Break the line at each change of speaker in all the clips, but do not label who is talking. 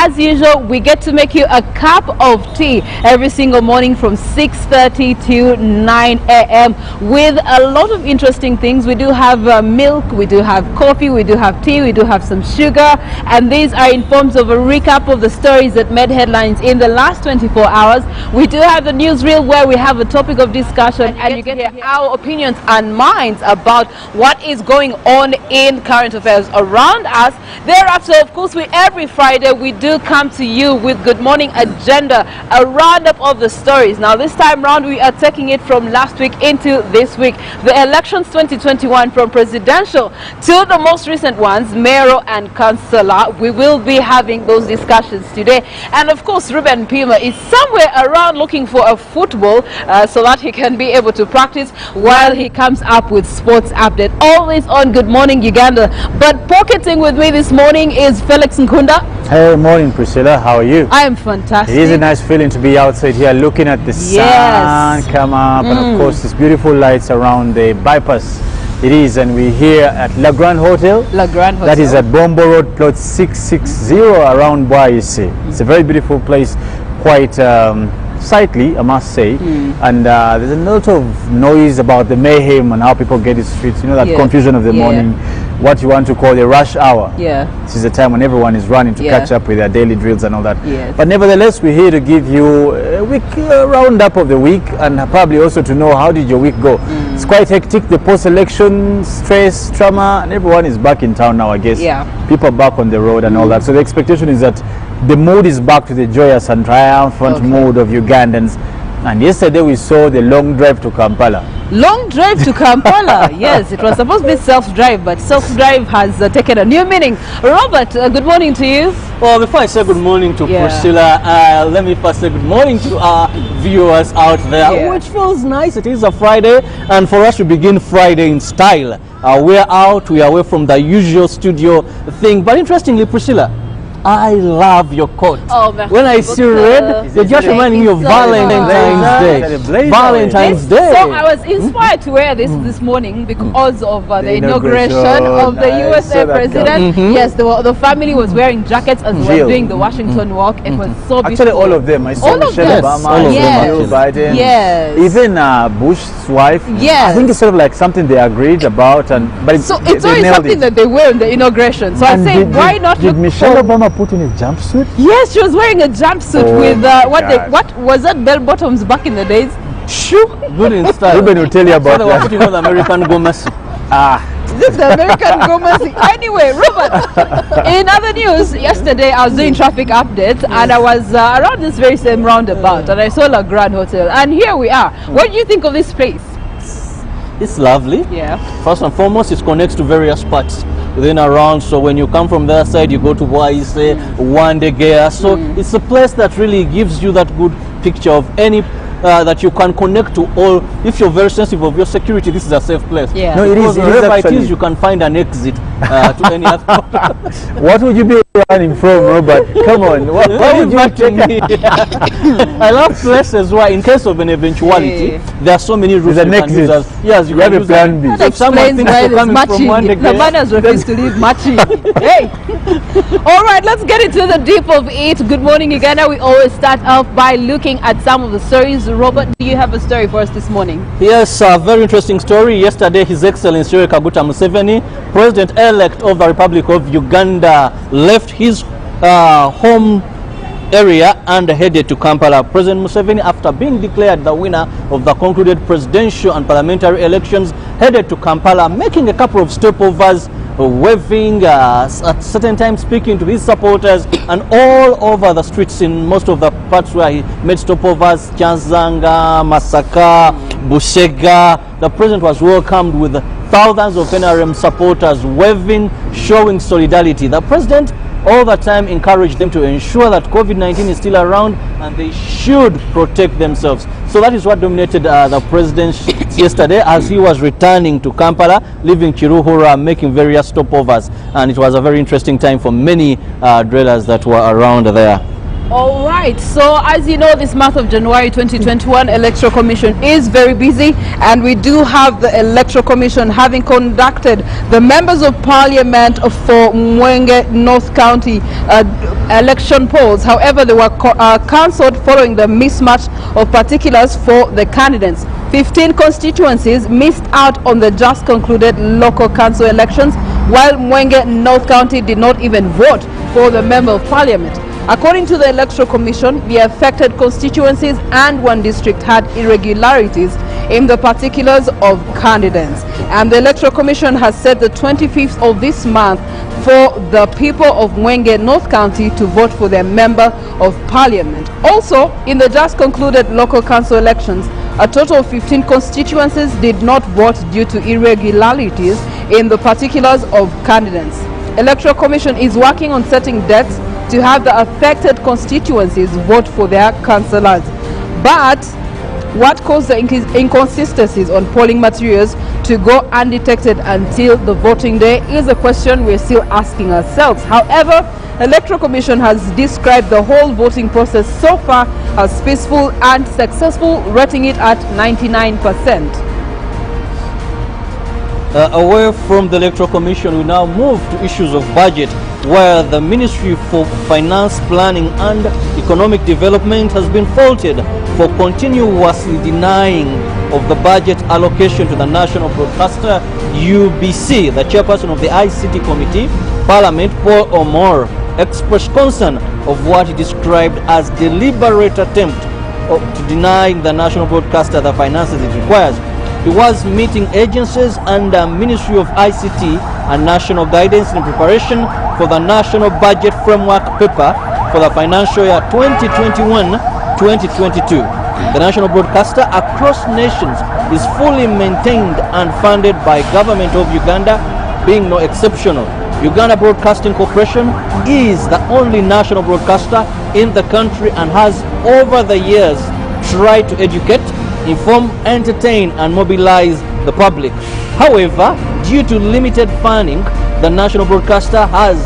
as usual, we get to make you a cup of tea every single morning from 6:30 to 9 a.m. with a lot of interesting things. We do have milk, we do have coffee, we do have tea, we do have some sugar, and these are in forms of a recap of the stories that made headlines in the last 24 hours. We do have the newsreel where we have a topic of discussion, and you get to hear our opinions and minds about what is going on in current affairs around us. Thereafter, of course, every Friday we do come to you with Good Morning Agenda, a roundup of the stories. Now this time round we are taking it from last week into this week. The elections 2021, from presidential to the most recent ones, mayoral and councillor. We will be having those discussions today. And of course, Ruben Pima is somewhere around looking for a football so that he can be able to practice while he comes up with sports update. Always on Good Morning Uganda. But pocketing with me this morning is Felix Nkunda.
Hey, morning Priscilla, how are you?
I am fantastic.
It is a nice feeling to be outside here looking at the sun come up and of course these beautiful lights around the bypass. It is, and we're here at La Grande Hotel.
La Grande Hotel.
That is at Bombo Road, plot 660 around Boise. It's a very beautiful place, quite sightly, I must say. And there's a lot of noise about the mayhem and how people get the streets, you know, that confusion of the morning, what you want to call the rush hour. This is the time when everyone is running to catch up with their daily drills and all that. But nevertheless, we're here to give you a week roundup of the week, and probably also to know how did your week go. It's quite hectic, the post-election stress, trauma, and everyone is back in town now, I guess. People are back on the road and all that. So the expectation is that the mood is back to the joyous and triumphant mood of Ugandans. And yesterday we saw the long drive to Kampala.
Long drive to Kampala. Yes, it was supposed to be self-drive, but self-drive has taken a new meaning. Robert, good morning to you.
Well, before I say good morning to Priscilla, let me first say good morning to our viewers out there, which feels nice. It is a Friday, and for us to begin Friday in style, we're out, we are away from the usual studio thing. But interestingly, Priscilla, I love your coat. When I see red, you just remind me of Valentine's Day. Valentine's Day.
So I was inspired to wear this morning because of the inauguration of the USA president. Yes, the family was wearing jackets as we were doing the Washington walk. It was so beautiful.
Actually, all of them. I saw Michelle Obama, Joe Biden, even Bush's wife. I think it's sort of like something they agreed about, but
so it's always something that they wear in the inauguration. So I say, why not look
Michelle Obama put in a jumpsuit?
Yes, she was wearing a jumpsuit with what was that, bell bottoms back in the days?
Shoo! Good in style.
Ruben will tell you about that.
Putting on the American Gomez.
This is the American Gomez. Anyway, Robert, in other news, yesterday I was doing traffic updates and I was around this very same roundabout and I saw La Grande Hotel, and here we are. What do you think of this place?
It's lovely. First and foremost, it connects to various parts within around. So when you come from the other side, you go to Boise, Wandegea. So it's a place that really gives you that good picture of any that you can connect to all. If you're very sensitive of your security, this is a safe place.
No, it is.
Wherever it is, you can find an exit to any other.
What would you be running from, Robert? Come on. What would you take?
I love places where, in case of an eventuality, there are so many routes you can use. Yes, you have a plan B.
That explains why there's matching. The man has refused to leave matching. Hey. All right, let's get into the deep of it. Good morning, Uganda. We always start off by looking at some of the stories. Robert, do you have a story for us this morning?
Yes, a very interesting story. Yesterday, His Excellency Yoweri Kaguta Museveni, President-elect of the Republic of Uganda, left his home area and headed to Kampala. President Museveni, after being declared the winner of the concluded presidential and parliamentary elections, headed to Kampala, making a couple of stopovers, waving at certain times, speaking to his supporters, and all over the streets in most of the parts where he made stopovers, Chanzanga, Masaka, Bushega. The president was welcomed with thousands of NRM supporters waving, showing solidarity. The president all the time encouraged them to ensure that COVID-19 is still around and they should protect themselves. So that is what dominated the president yesterday as he was returning to Kampala, leaving Kiruhura, making various stopovers. And it was a very interesting time for many drillers that were around there.
All right, so as you know, this month of January 2021, Electoral Commission is very busy, and we do have the Electoral Commission having conducted the members of Parliament for Mwenge North County election polls. However, they were cancelled following the mismatch of particulars for the candidates. 15 constituencies missed out on the just concluded local council elections, while Mwenge North County did not even vote for the member of Parliament. According to the Electoral Commission, the affected constituencies and one district had irregularities in the particulars of candidates. And the Electoral Commission has set the 25th of this month for the people of Mwenge North County to vote for their member of Parliament. Also, in the just concluded local council elections, a total of 15 constituencies did not vote due to irregularities in the particulars of candidates. Electoral Commission is working on setting dates to have the affected constituencies vote for their councillors. But what caused the inconsistencies on polling materials to go undetected until the voting day is a question we're still asking ourselves. However, Electoral Commission has described the whole voting process so far as peaceful and successful, rating it at 99%.
Away from the Electoral Commission, we now move to issues of budget, where the Ministry for Finance, Planning and Economic Development has been faulted for continuously denying of the budget allocation to the National Broadcaster UBC. The chairperson of the ICT Committee, Parliament, Paul Omor, expressed concern of what he described as deliberate attempt to deny the National Broadcaster the finances it requires. He was meeting agencies and the Ministry of ICT and National Guidance in preparation for the National Budget Framework Paper for the financial year 2021-2022. The National Broadcaster across nations is fully maintained and funded by Government of Uganda, being no exceptional. Uganda Broadcasting Corporation is the only national broadcaster in the country and has over the years tried to educate, inform, entertain and mobilize the public. However, due to limited funding, the national broadcaster has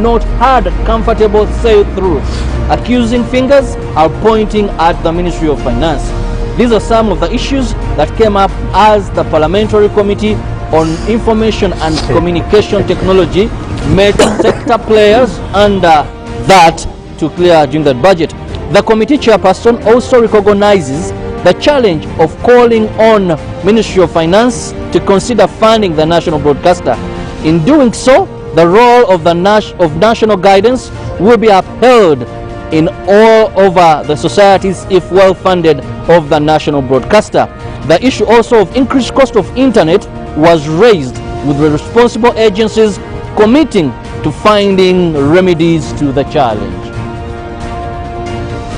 not had a comfortable sail-through. Accusing fingers are pointing at the Ministry of Finance. These are some of the issues that came up as the Parliamentary Committee on Information and Communication Technology met sector players and that to clear during that budget. The committee chairperson also recognizes the challenge of calling on Ministry of Finance to consider funding the national broadcaster. In doing so, the role of the national guidance will be upheld in all over the societies if well funded of the national broadcaster. The issue also of increased cost of internet was raised, with the responsible agencies committing to finding remedies to the challenge.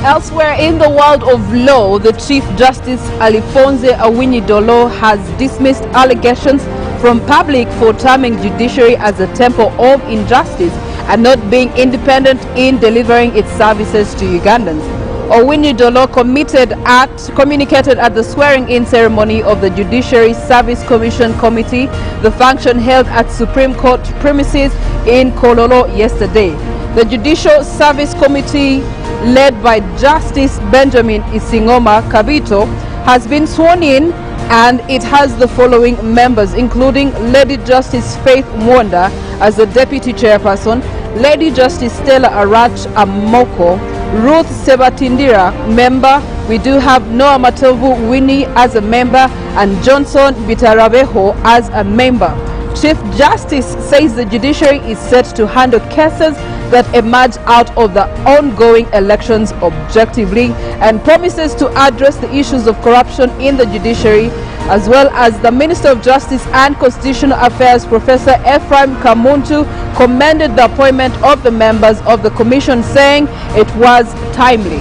Elsewhere in the world of law, the Chief Justice Alphonse Awiny-Dollo has dismissed allegations from public for terming judiciary as a temple of injustice and not being independent in delivering its services to Ugandans. Awiny-Dollo communicated at the swearing-in ceremony of the Judiciary Service Commission Committee, the function held at Supreme Court premises in Kololo yesterday. The Judicial Service Committee, led by Justice Benjamin Isingoma Kabito, has been sworn in, and it has the following members, including Lady Justice Faith Mwonda as the Deputy Chairperson, Lady Justice Stella Arach Amoko, Ruth Sebatindira, member. We do have Noah Matovu Winnie as a member and Johnson Bitarabeho as a member. Chief Justice says the judiciary is set to handle cases that emerge out of the ongoing elections objectively and promises to address the issues of corruption in the judiciary, as well as the Minister of Justice and Constitutional Affairs, Professor Ephraim Kamuntu, commended the appointment of the members of the commission, saying it was timely.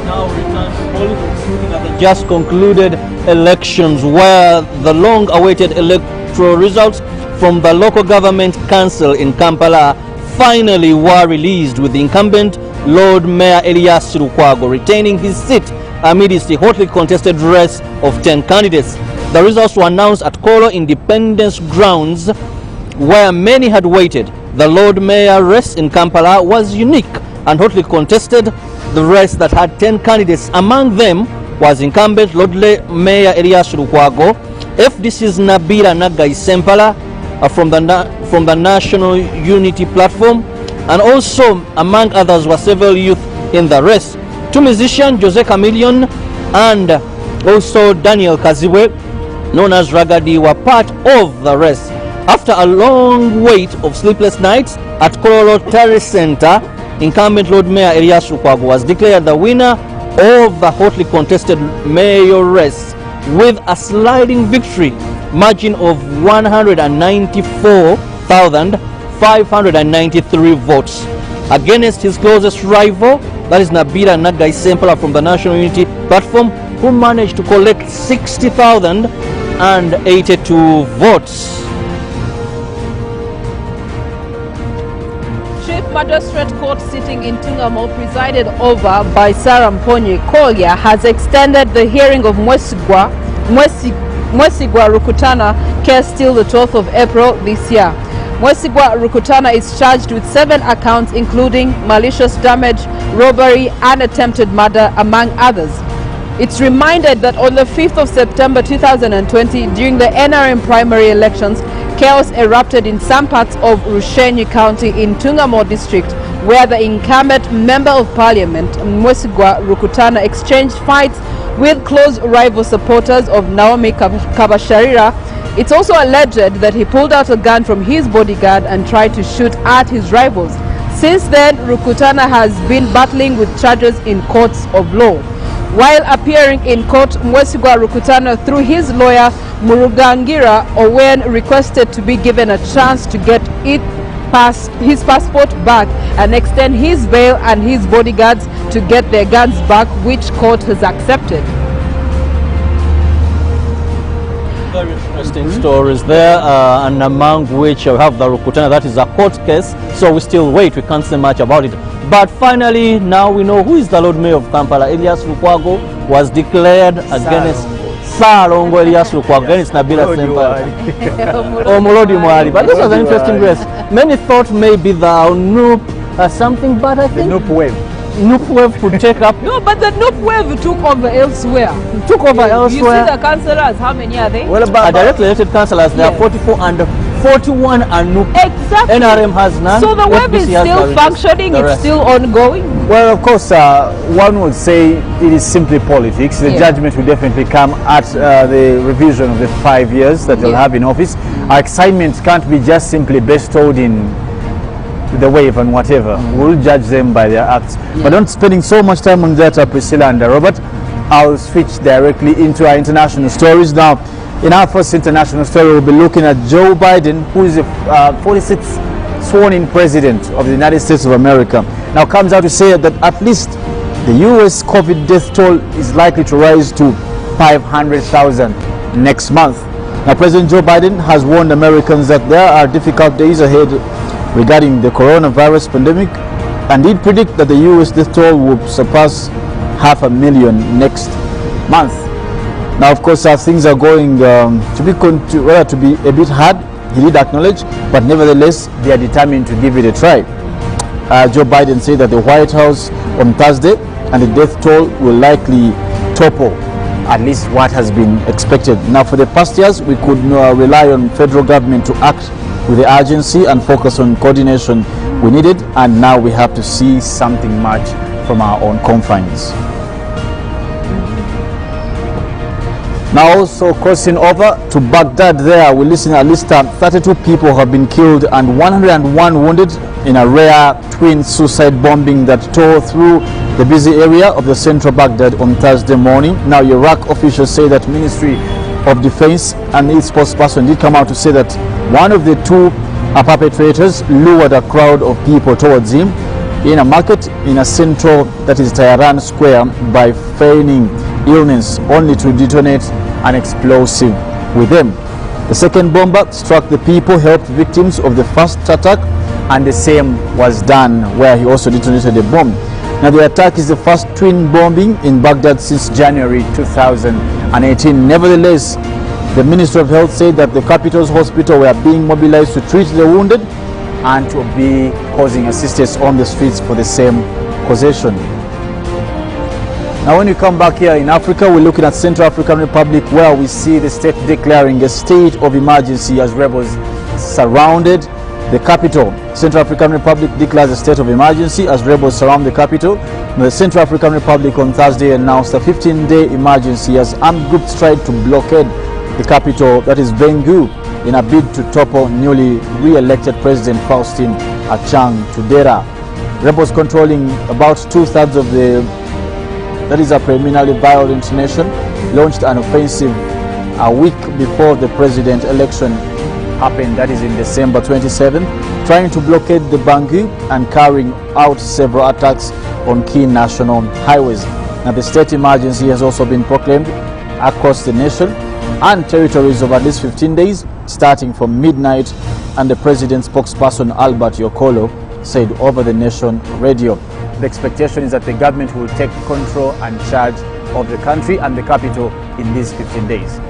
Now return to politics, looking at the just concluded elections, where the long-awaited electoral results from the local government council in Kampala finally were released, with the incumbent Lord Mayor Elias Lukwago retaining his seat amidst the hotly contested race of 10 candidates. The results were announced at Kolo Independence Grounds, where many had waited. The Lord Mayor race in Kampala was unique, and hotly contested the race that had 10 candidates. Among them was incumbent Lord Mayor Elias Lukwago, FDC's Nabila Nagai Sempala from the National Unity Platform, and also among others were several youth in the race. Two musicians, Jose Chameleon and also Daniel Kaziwe, known as Ragadi, were part of the race. After a long wait of sleepless nights at Kololo Terrace Center, incumbent Lord Mayor Elias Lukwago was declared the winner of the hotly contested mayor race with a sliding victory margin of 194,593 votes against his closest rival, that is Nabila Nagai Sempala from the National Unity Platform, who managed to collect 60,082 votes.
Chief Magistrate Court sitting in Tungamo, presided over by Sarah Mponye Kolya, has extended the hearing of Mwesigwa Rukutana case till the 12th of April this year. Mwesigwa Rukutana is charged with 7 accounts, including malicious damage, robbery and attempted murder, among others. It's reminded that on the 5th of September 2020, during the NRM primary elections, chaos erupted in some parts of Rushenyi County in Tungamo district, where the incumbent member of parliament, Mwesigwa Rukutana, exchanged fights with close rival supporters of Naomi Kabasharira. It's also alleged that he pulled out a gun from his bodyguard and tried to shoot at his rivals. Since then, Rukutana has been battling with charges in courts of law. While appearing in court, Mwesigwa Rukutana, through his lawyer Murugangira Owen, requested to be given a chance to get his passport back and extend his bail and his bodyguards to get their guns back, which court has accepted.
Very interesting stories there, and among which you have the Rukutana, that is a court case, so we still wait, we can't say much about it. But finally, now we know who is the Lord Mayor of Kampala. Elias Lukwago was declared against Salongo Elias Lukwago, against Nabila Sempala. Omulodi Mwali. But this was an interesting race. Many thought maybe the Noop something, but I think
The Noop wave.
Noop wave could take up.
No, but the Noop wave took over elsewhere.
Took over
You
elsewhere.
see the councillors, how many are they?
What about
Directly elected councillors, there are
Yes.
44 and 41 and Noop.
Exactly.
NRM has none.
So the wave is
FDC has
still
the
functioning,
the
it's
rest.
still ongoing.
Well, of course, one would say it is simply politics. The
Yeah.
judgment will definitely come at the revision of the 5 years that they'll
Yeah.
have in office. Our excitement can't be just simply bestowed in the wave and whatever. We'll judge them by their acts. But not spending so much time on that, Priscilla and Robert, I'll switch directly into our international stories now. In our first international story, we'll be looking at Joe Biden, who is the 46th sworn-in president of the United States of America. Now comes out to say that at least the U.S. COVID death toll is likely to rise to 500,000 next month. Now President Joe Biden has warned Americans that there are difficult days ahead regarding the coronavirus pandemic, and did predict that the U.S. death toll will surpass 500,000 next month. Now, of course, things are going to be a bit hard, he did acknowledge, but nevertheless, they are determined to give it a try. Joe Biden said that the White House on Thursday and the death toll will likely topple at least what has been expected. Now, for the past years, we could rely on federal government to act with the urgency and focus on coordination we needed, and now we have to see something much from our own confines. Now also crossing over to Baghdad, there we listen at least 32 people have been killed and 101 wounded in a rare twin suicide bombing that tore through the busy area of the central Baghdad on Thursday morning. Now Iraq officials say that Ministry of Defense and its spokesperson did come out to say that one of the two perpetrators lured a crowd of people towards him in a market in a central, that is Tehran Square, by feigning illness only to detonate an explosive with them. The second bomber struck the people helped victims of the first attack, and the same was done where he also detonated a bomb. Now the attack is the first twin bombing in Baghdad since January 2018. Nevertheless, the Ministry of Health said that the capital's hospital were being mobilized to treat the wounded, and to be causing assistance on the streets for the same causation. Now when we come back here in Africa, we're looking at Central African Republic, where we see the state declaring a state of emergency as rebels surrounded the capital. Central African Republic declares a state of emergency as rebels surround the capital. Now, the Central African Republic on Thursday announced a 15-day emergency as armed groups tried to blockade the capital, that is Bangui, in a bid to topple newly re-elected President Faustin Archange Touadera. Rebels controlling about 2/3 of that is a preliminarily violent nation launched an offensive a week before the president election happened, that is in December 27, trying to blockade the Bangui and carrying out several attacks on key national highways. Now the state emergency has also been proclaimed across the nation and territories of at least 15 days, starting from midnight, and the president's spokesperson Albert Yokolo said over the nation radio. The expectation is that the government will take control and charge of the country and the capital in these 15 days.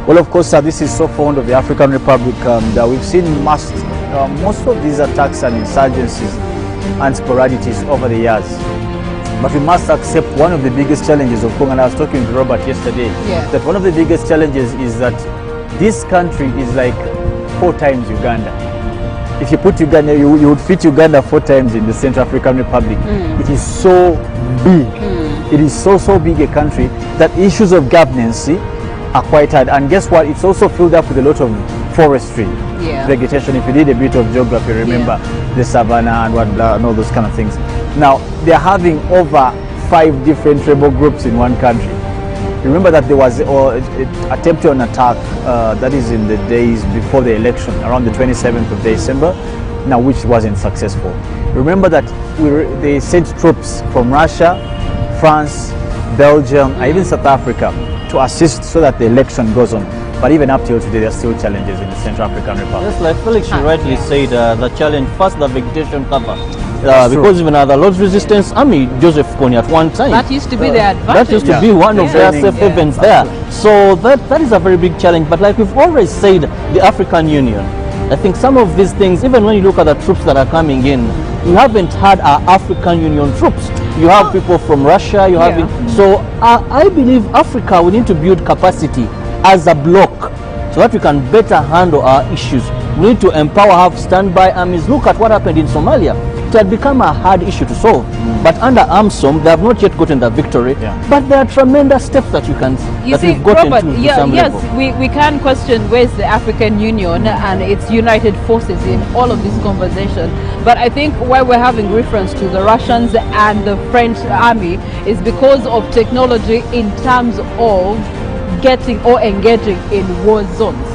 Well, of course, this is so fond of the African Republic that we've seen most of these attacks and insurgencies and sporadities over the years. But we must accept one of the biggest challenges of Congo, and I was talking to Robert yesterday, that one of the biggest challenges is that this country is like 4 times Uganda. If you put Uganda, you would fit Uganda 4 times in the Central African Republic. It is so big. It is so big a country that issues of governance are quite hard. And guess what? It's also filled up with a lot of forestry, vegetation. If you did a bit of geography, remember the savannah and and all those kind of things. Now, they're having over 5 different rebel groups in one country. Remember that there was attempted an attack, that is in the days before the election, around the 27th of December, now which wasn't successful. Remember that they sent troops from Russia, France, Belgium, and even South Africa to assist so that the election goes on. But even up till today, there are still challenges in the Central African Republic.
Just like Felix, you rightly said, the challenge, first the vegetation cover. Because even the Lord's Resistance Army, Joseph Kony at one time.
That used to be their advantage.
That used to be one of their safe havens there. So that is a very big challenge. But like we've always said, the African Union, I think some of these things, even when you look at the troops that are coming in, you haven't had our African Union troops. You have people from Russia, you have so I believe Africa, we need to build capacity as a bloc so that we can better handle our issues. We need to empower, have standby armies. Look at what happened in Somalia. It had become a hard issue to solve. But under AMSOM, they have not yet gotten the victory. But there are tremendous steps that you can we've gotten
Robert,
to some level.
we can question where's the African Union and its united forces in all of this conversation. But I think why we're having reference to the Russians and the French army is because of technology in terms of getting or engaging in war zones.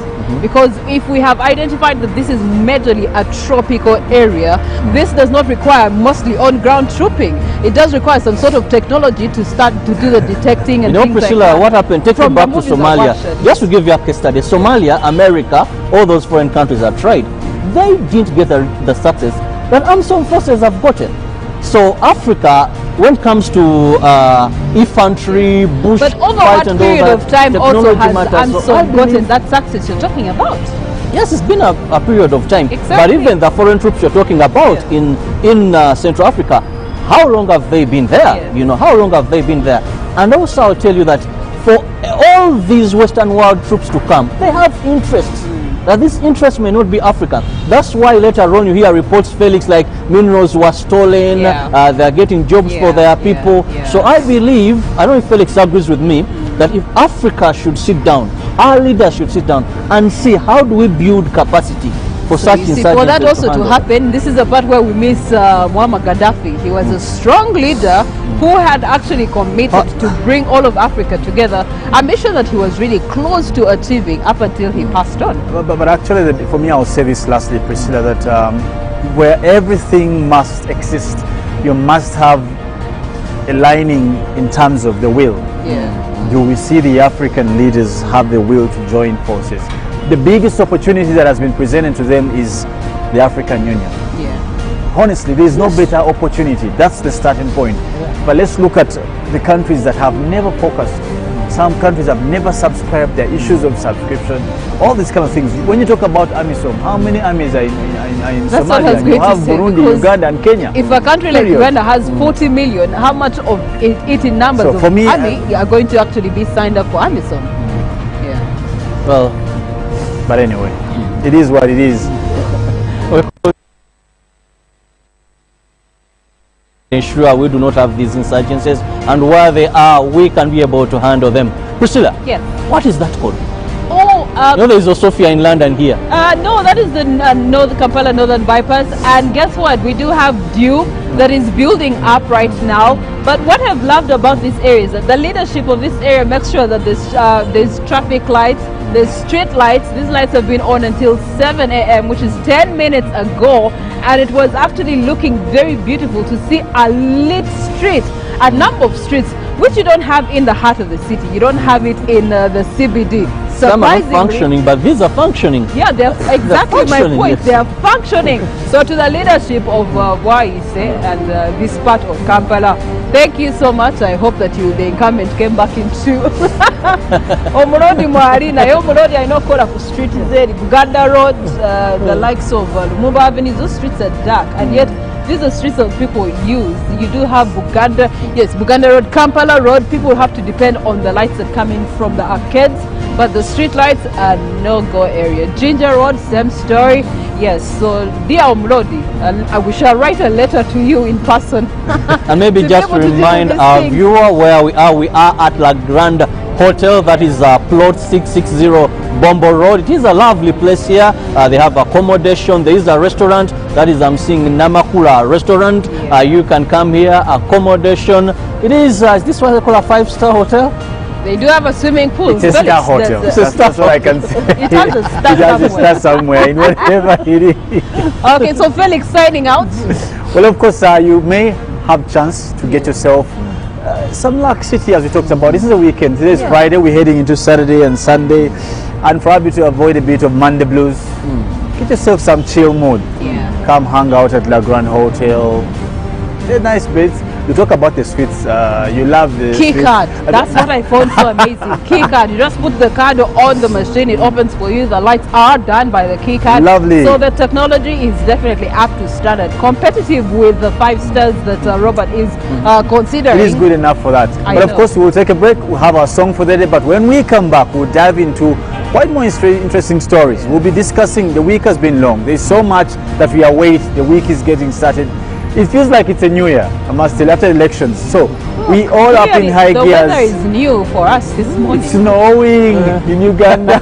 Because if we have identified that this is majorly a tropical area, this does not require mostly on-ground trooping. It does require some sort of technology to start to do the detecting and things
Priscilla,
like that.
what happened? Take it back to Somalia. Just to give you a case study, Somalia, America, all those foreign countries have tried. They didn't get the success that AMSOM forces have gotten. So Africa, when it comes to infantry, bush
but over
fight
what
and
period
all
of time also has AMSOM
so
gotten that success you're talking about?
Yes, it's been a period of time.
Exactly.
But even the foreign troops you're talking about in Central Africa, how long have they been there? You know, how long have they been there? And also I'll tell you that for all these Western world troops to come, they have interests. That this interest may not be African. That's why later on you hear reports, Felix, like minerals were stolen, they're getting jobs for their people. So I believe, I don't know if Felix agrees with me, that if Africa should sit down, our leaders should sit down and see how do we build capacity for such insurgencies.
For that also to happen, this is the part where we miss Muammar Gaddafi. He was a strong leader who had actually committed to bring all of Africa together. I'm sure that he was really close to achieving up until he passed on.
But actually, for me, I'll say this lastly, Priscilla, that where everything must exist, you must have a lining in terms of the will. Do we see the African leaders have the will to join forces? The biggest opportunity that has been presented to them is the African Union. Honestly, there is no better opportunity. That's the starting point. But let's look at the countries that have never focused. Some countries have never subscribed. Their issues of subscription, all these kind of things. When you talk about AMISOM, how many armies are in
That's what I was
Somalia. You
going to
have
say,
Burundi,
because
Uganda, and Kenya.
If a country like
Period.
Uganda has 40 million, how much of it in numbers
So
of
for me,
army are going to actually be signed up for AMISOM? Yeah.
Well,
but anyway, it is what it is.
ensure we do not have these insurgencies, and where they are, we can be able to handle them. Priscilla,
Yes.
what is that called?
Oh,
You know, there is a Sophia in London here.
no, that is the Kampala Northern Bypass. And guess what? We do have dew that is building up right now. But what I've loved about this area is that the leadership of this area makes sure that there's traffic lights, there's street lights. These lights have been on until 7 a.m., which is 10 minutes ago. And it was actually looking very beautiful to see a lit street, a number of streets, which you don't have in the heart of the city. You don't have it in the CBD.
Some are not functioning, but these are functioning.
Yeah, they're exactly my
functioning,
point.
yes.
They are functioning. So to the leadership of YEC and this part of Kampala, thank you so much. I hope that the incumbent came back into Omurodi Mwari. Na yo Omurodi I know kola ku street there, Uganda Road, the likes of Lumumba Avenue. Those streets are dark, and yet these are streets that people use. You do have Buganda, yes, Buganda Road, Kampala Road. People have to depend on the lights that come in from the arcades, but the street lights are no-go area. Ginger Road, same story. Yes, so dear Omrodi, we shall write a letter to you in person.
And maybe just to remind our viewer where we are at La Grande Hotel, that is plot 660 Bombo Road. It is a lovely place here. They have accommodation. There is a restaurant, that is I'm seeing Namakula restaurant. You can come here, accommodation. It is this what they call a 5-star hotel?
They do have a swimming pool.
It's a star hotel. That's what I can say.
It has a star
It has a
somewhere.
star somewhere in whatever it is.
Okay, so Felix signing out.
Well, of course, you may have chance to get yourself some laxity, as we talked about. This is a weekend. Today is Friday. We're heading into Saturday and Sunday, and for you to avoid a bit of Monday blues, get yourself some chill mood.
Yeah.
Come hang out at La Grande Hotel. They're nice beds. You talk about the suites. You love the
Key
suites.
card. That's what I found so amazing. Key card. You just put the card on the machine. It opens for you. The lights are done by the key card.
Lovely.
So the technology is definitely up to standard. Competitive with the 5 stars that Robert is considering.
It is good enough for that. But of course, we'll take a break. We'll have our song for the day. But when we come back, we'll dive into quite more interesting stories. We'll be discussing the week has been long. There's so much that we await. The week is getting started. It feels like it's a new year, I must tell, after elections. So we all up in high
the
gears.
weather is new for us this morning.
It's snowing in Uganda.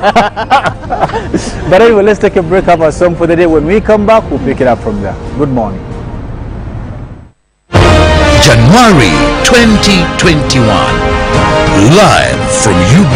But anyway, let's take a break, have our song for the day. When we come back, we'll pick it up from there. Good morning.
January 2021. Live from UBCGMU.